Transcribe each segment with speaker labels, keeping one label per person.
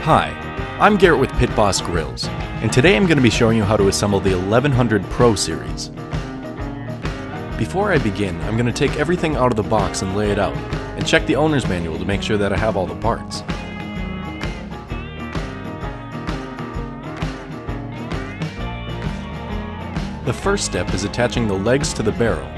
Speaker 1: Hi, I'm Garrett with Pit Boss Grills, and today I'm going to be showing you how to assemble the 1100 Pro series. Before I begin, I'm going to take everything out of the box and lay it out, and check the owner's manual to make sure that I have all the parts. The first step is attaching the legs to the barrel.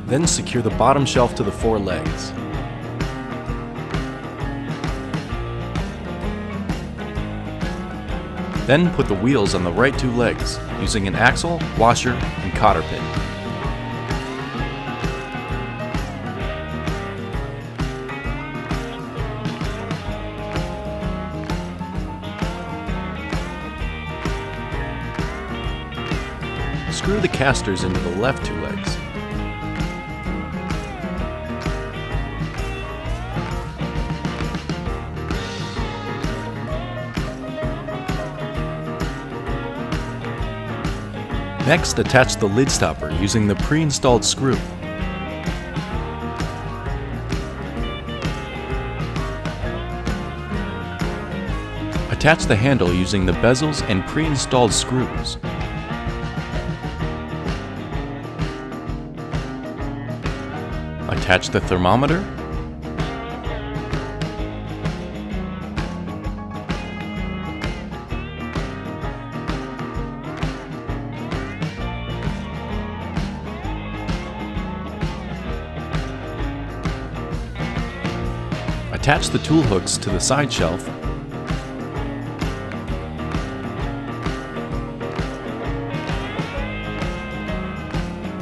Speaker 1: Then secure the bottom shelf to the four legs. Then put the wheels on the right two legs using an axle, washer, and cotter pin. Screw the casters into the left two legs. Next, attach the lid stopper using the pre-installed screw. Attach the handle using the bezels and pre-installed screws. Attach the thermometer. Attach the tool hooks to the side shelf.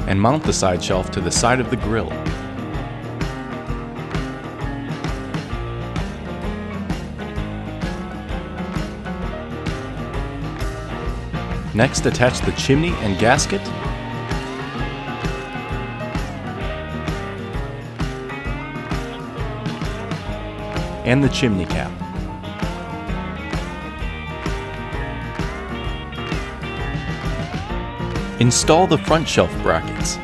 Speaker 1: And mount the side shelf to the side of the grill. Next, attach the chimney and gasket. And the chimney cap. Install the front shelf brackets.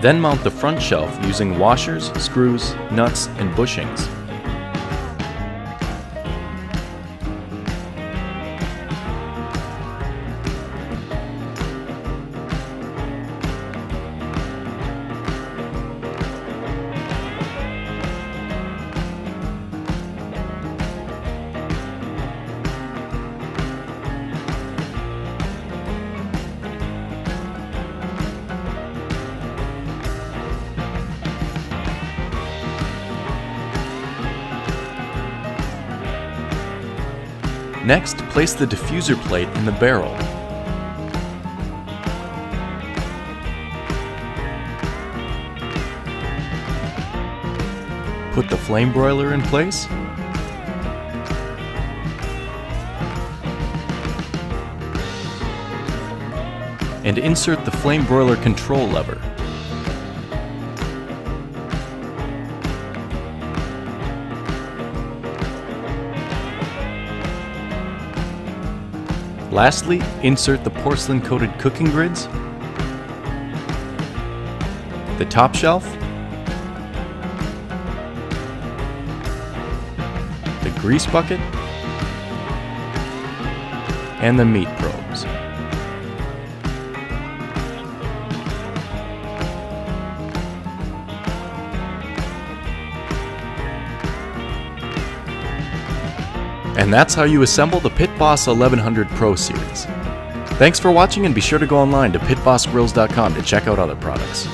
Speaker 1: Then mount the front shelf using washers, screws, nuts, and bushings. Next, place the diffuser plate in the barrel. Put the flame broiler in place. And insert the flame broiler control lever. Lastly, insert the porcelain-coated cooking grids, the top shelf, the grease bucket, and the meat probes. And that's how you assemble the Pit Boss 1100 Pro series. Thanks for watching, and be sure to go online to pitbossgrills.com to check out other products.